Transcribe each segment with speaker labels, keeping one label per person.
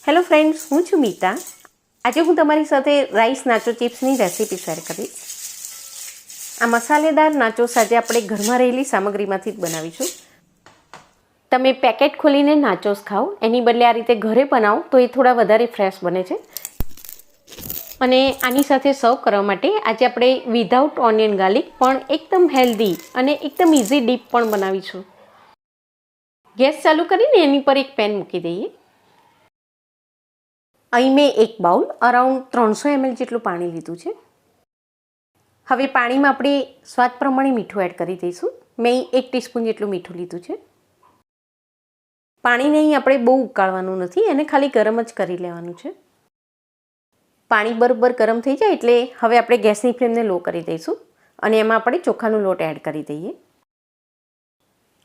Speaker 1: Hello friends, હું છું મીતા. આજે હું તમારી સાથે રાઈસ નાચો ચિપ્સની રેસીપી શેર કરીશ. આ મસાલેદાર નાચોસ આજે આપણે ઘરમાં રહેલી સામગ્રીમાંથી જ બનાવીશું. તમે પેકેટ ખોલીને નાચોસ ખાઓ એની બદલે આ રીતે ઘરે બનાવો તો એ થોડા વધારે ફ્રેશ બને છે. અને આની સાથે સર્વ કરવા માટે આજે આપણે વિધાઉટ ઓનિયન ગાર્લિક પણ એકદમ હેલ્ધી અને એકદમ ઇઝી ડીપ પણ બનાવીશું. ગેસ ચાલુ કરીને એની પર એક પેન મૂકી દઈએ. અહીં મેં એક બાઉલ અરાઉન્ડ 300 ml જેટલું પાણી લીધું છે. હવે પાણીમાં આપણે સ્વાદ પ્રમાણે મીઠું એડ કરી દઈશું. મેં 1 ટીસ્પૂન જેટલું મીઠું લીધું છે. પાણીને અહીં આપણે બહુ ઉકાળવાનું નથી, એને ખાલી ગરમ જ કરી લેવાનું છે. પાણી બરોબર ગરમ થઈ જાય એટલે હવે આપણે ગેસની ફ્લેમને લો કરી દઈશું અને એમાં આપણે ચોખાનો લોટ એડ કરી દઈએ.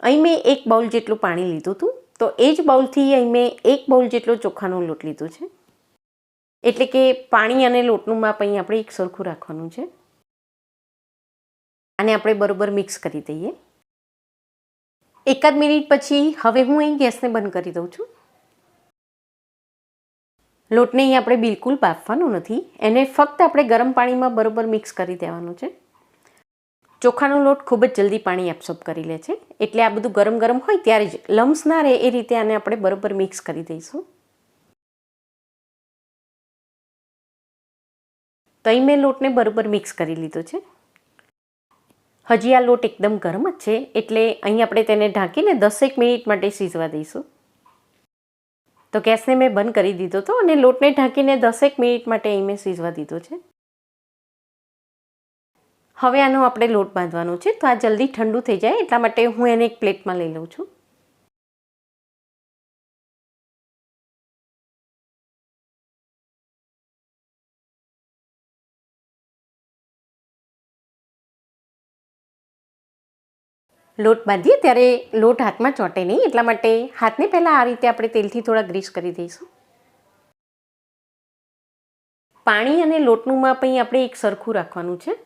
Speaker 1: અહીં મેં 1 બાઉલ જેટલું પાણી લીધું હતું, તો એ જ બાઉલથી અહીં મેં 1 બાઉલ જેટલો ચોખાનો લોટ લીધો છે. એટલે કે પાણી અને લોટનું માપ અહીં આપણે એક સરખું રાખવાનું છે. આને આપણે બરોબર મિક્સ કરી દઈએ. એકાદ મિનિટ પછી હવે હું અહીં ગેસને બંધ કરી દઉં છું. લોટને અહીં આપણે બિલકુલ બાફવાનો નથી, એને ફક્ત આપણે ગરમ પાણીમાં બરોબર મિક્સ કરી દેવાનું છે. ચોખાનો લોટ ખૂબ જ જલ્દી પાણી એબ્સોર્બ કરી લે છે, એટલે આ બધું ગરમ ગરમ હોય ત્યારે જ લમ્સ ના રહે એ રીતે આને આપણે બરોબર મિક્સ કરી દઈશું. તો અહીં મેં લોટને બરોબર મિક્સ કરી લીધો છે. હજી આ લોટ એકદમ ગરમ જ છે, એટલે અહીં આપણે તેને ઢાંકીને 10 મિનિટ માટે સીઝવા દઈશું. તો ગેસને મેં બંધ કરી દીધો હતો અને લોટને ઢાંકીને 10 મિનિટ માટે અહીં મેં સીઝવા દીધો છે. હવે આનો આપણે લોટ બાંધવાનો છે, તો આ જલ્દી ઠંડુ થઈ જાય એટલા માટે હું એને એક પ્લેટમાં લઈ લઉં છું. લોટ બાંધીએ ત્યારે લોટ હાથમાં ચોંટે નહીં, એટલા માટે હાથને પહેલાં આ રીતે આપણે તેલથી થોડા ગ્રીસ કરી દઈશું. પાણી અને લોટનું માપ અહીં આપણે એક સરખું રાખવાનું છે.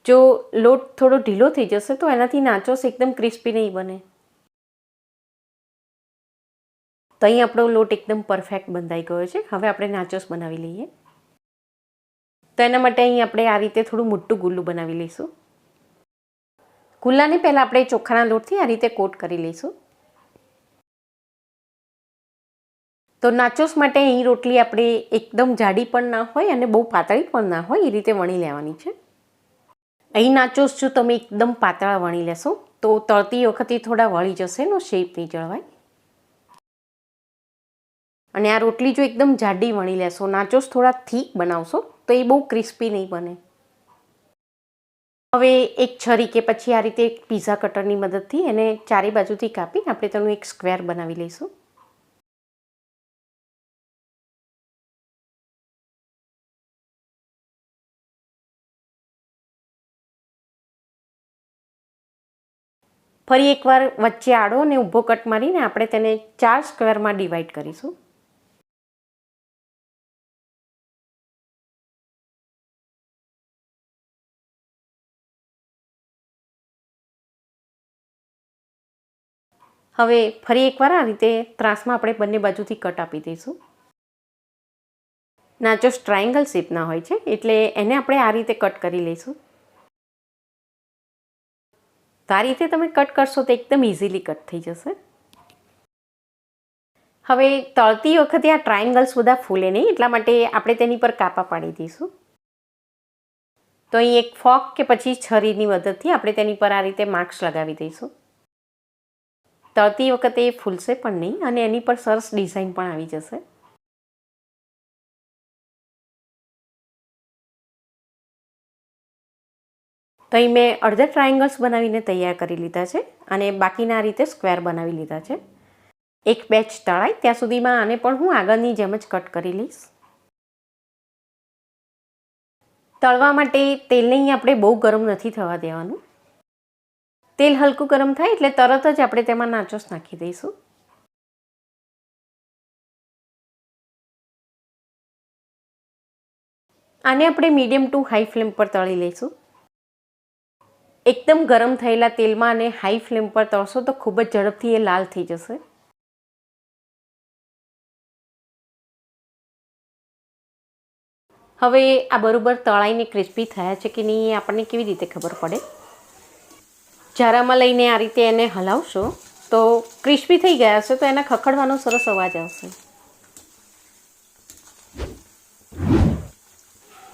Speaker 1: જો લોટ થોડો ઢીલો થઈ જશે તો એનાથી નાચોસ એકદમ ક્રિસ્પી નહીં બને. તો અહીં આપણો લોટ એકદમ પરફેક્ટ બંધાઈ ગયો છે. હવે આપણે નાચોસ બનાવી લઈએ. તો એના માટે અહીં આપણે આ રીતે થોડું મોટું ગુલ્લું બનાવી લઈશું. ગુલ્લાને પહેલાં આપણે ચોખાના લોટથી આ રીતે કોટ કરી લઈશું. તો નાચોસ માટે અહીં રોટલી આપણે એકદમ જાડી પણ ના હોય અને બહુ પાતળી પણ ના હોય એ રીતે વણી લેવાની છે. અહીં નાચોસ જો તમે એકદમ પાતળા વણી લેશો તો તળતી વખતે થોડા વળી જશે, એનો શેપ નહીં જળવાય. અને આ રોટલી જો એકદમ જાડી વણી લેશો, નાચોસ થોડા થીક બનાવશો તો એ બહુ ક્રિસ્પી નહીં બને. હવે એક છરી કે પછી આ રીતે એક પીઝા કટરની મદદથી એને ચારે બાજુથી કાપીને આપણે તેનું એક સ્ક્વેર બનાવી લઈશું. ફરી એકવાર વચ્ચે આડો અને ઊભો કટ મારીને આપણે તેને 4 સ્ક્વેરમાં ડિવાઈડ કરીશું. હવે ફરી એકવાર આ રીતે ત્રાસમાં આપણે બંને બાજુથી કટ આપી દઈશું. નાચોસ ટ્રાયેંગલ શેપના હોય છે, એટલે એને આપણે આ રીતે કટ કરી લઈશું. તો આ રીતે તમે કટ કરશો તો એકદમ ઇઝીલી કટ થઈ જશે. હવે તળતી વખતે આ ટ્રાયેંગલ્સ બધા ફૂલે નહીં, એટલા માટે આપણે તેની પર કાપા પાડી દઈશું. તો અહીં એક ફોક કે પછી છરીની મદદથી આપણે તેની પર આ રીતે માર્ક્સ લગાવી દઈશું. તળતી વખતે એ ફૂલશે પણ નહીં અને એની પર સરસ ડિઝાઇન પણ આવી જશે. તો અહીં મેં અડધા ટ્રાયેંગલ્સ બનાવીને તૈયાર કરી લીધા છે અને બાકીના આ રીતે સ્ક્વેર બનાવી લીધા છે. એક બેચ તળાય ત્યાં સુધીમાં આને પણ હું આગળની જેમ જ કટ કરી લઈશ. તળવા માટે તેલને અહીં આપણે બહુ ગરમ નથી થવા દેવાનું. તેલ હલકું ગરમ થાય એટલે તરત જ આપણે તેમાં નાચોસ નાખી દઈશું. આને આપણે મીડિયમ ટુ હાઈ ફ્લેમ પર તળી લઈશું. એકદમ ગરમ થયેલા તેલમાં અને હાઈ ફ્લેમ પર તળશો તો ખૂબ જ ઝડપથી એ લાલ થઈ જશે. હવે આ બરોબર તળાઈને ક્રિસ્પી થયા છે કે નહીં એ આપણને કેવી રીતે ખબર પડે? જારામાં લઈને આ રીતે એને હલાવશો તો ક્રિસ્પી થઈ ગયા હશે તો એના ખખડવાનો સરસ અવાજ આવશે.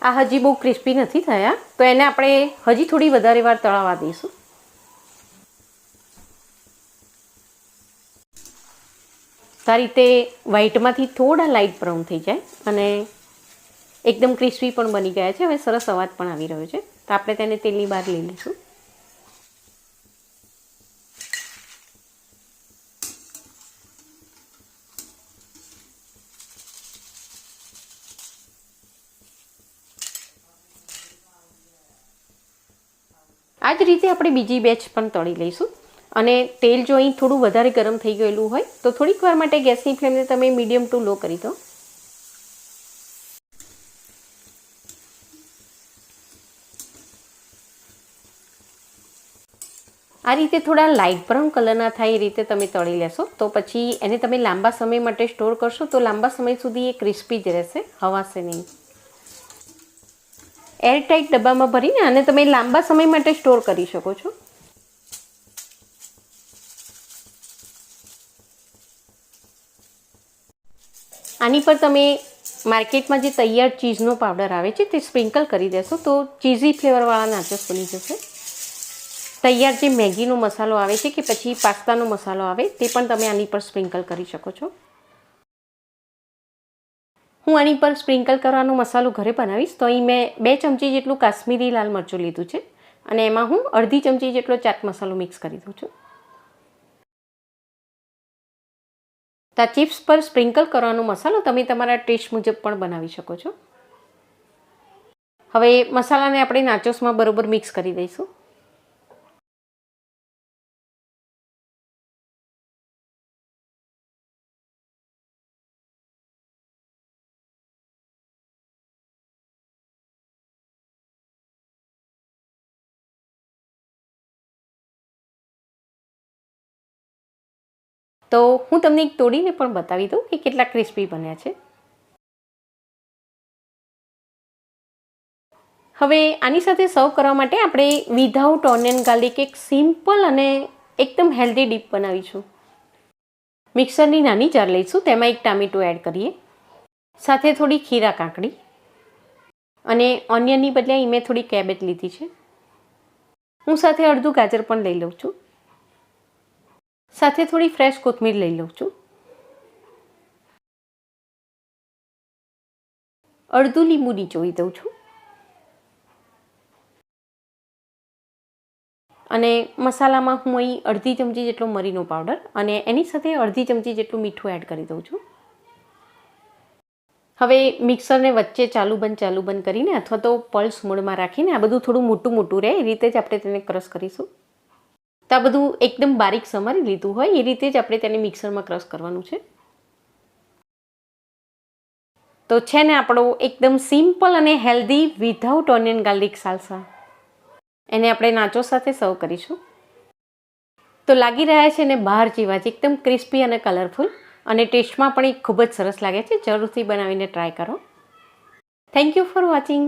Speaker 1: આ હજી બહુ ક્રિસ્પી નથી થયા તો એને આપણે હજી થોડી વધારે વાર તળાવવા દઈશું. આ રીતે વ્હાઈટમાંથી થોડા લાઇટ બ્રાઉન થઈ જાય અને એકદમ ક્રિસ્પી પણ બની ગયા છે. હવે સરસ અવાજ પણ આવી રહ્યો છે તો આપણે તેને તેલની બહાર લઈ લઈશું. આ જ રીતે આપણે બીજી બેચ પણ તળી લઈશું. અને તેલ જો અહીં થોડું વધારે ગરમ થઈ ગયેલું હોય તો થોડીક વાર માટે ગેસની ફ્લેમને તમે મીડિયમ ટુ લો કરી દો. આ રીતે થોડા લાઇટ બ્રાઉન કલરના થાય એ રીતે તમે તળી લેશો તો પછી એને તમે લાંબા સમય માટે સ્ટોર કરશો તો લાંબા સમય સુધી એ ક્રિસ્પી જ રહેશે, હવાશે નહીં. એરટાઇટ ડબ્બામાં ભરીને અને તમે લાંબા સમય માટે સ્ટોર કરી શકો છો. આની પર તમે માર્કેટમાં જે તૈયાર ચીઝનો પાવડર આવે છે તે સ્પ્રિંકલ કરી દેશો તો ચીઝી ફ્લેવરવાળા નાચોસ બની જશે. તૈયાર જે મેગીનો મસાલો આવે છે કે પછી પાસ્તાનો મસાલો આવે તે પણ તમે આની પર સ્પ્રિંકલ કરી શકો છો. હું આની પર સ્પ્રિંકલ કરવાનો મસાલો ઘરે બનાવીશ તો અહીં મેં 2 ચમચી જેટલું કાશ્મીરી લાલ મરચું લીધું છે અને એમાં હું અડધી ચમચી જેટલો ચાટ મસાલો મિક્સ કરી દઉં છું. તો ચિપ્સ પર સ્પ્રિંકલ કરવાનો મસાલો તમે તમારા ટેસ્ટ મુજબ પણ બનાવી શકો છો. હવે મસાલાને આપણે નાચોસમાં બરોબર મિક્સ કરી દઈશું. તો હું તમને એક તોડીને પણ બતાવી દઉં કે કેટલા ક્રિસ્પી બન્યા છે. હવે આની સાથે સર્વ કરવા માટે આપણે વિધાઉટ ઓનિયન ગાર્લિક એક સિમ્પલ અને એકદમ હેલ્ધી ડીપ બનાવીશું. મિક્સરની નાની જાર લઈશું, તેમાં એક ટામેટું એડ કરીએ, સાથે થોડી ખીરા કાકડી અને ઓનિયનની બદલે અહીં મેં થોડી કેબેજ લીધી છે. હું સાથે અડધું ગાજર પણ લઈ લઉં છું. સાથે થોડી ફ્રેશ કોથમીર લઈ લઉં છું. અડધું લીંબુ નીચોવી દઉં છું. અને મસાલામાં હું અહીં અડધી ચમચી જેટલો મરીનો પાવડર અને એની સાથે અડધી ચમચી જેટલું મીઠું એડ કરી દઉં છું. હવે મિક્સરને વચ્ચે ચાલુ બંધ કરીને અથવા તો પલ્સ મોડમાં રાખીને આ બધું થોડું મોટું મોટું રહે એ રીતે જ આપણે તેને ક્રશ કરીશું. તો આ બધું એકદમ બારીક સમારી લીધું હોય એ રીતે જ આપણે તેને મિક્સરમાં ક્રશ કરવાનું છે. તો છે ને આપણો એકદમ સિમ્પલ અને healthy without onion garlic salsa. એને આપણે નાચો સાથે સર્વ કરીશું. તો લાગી રહ્યા છે ને બહાર જેવા જ એકદમ ક્રિસ્પી અને કલરફુલ અને ટેસ્ટમાં પણ એ ખૂબ જ સરસ લાગે છે. જરૂરથી બનાવીને ટ્રાય કરો. Thank you for watching.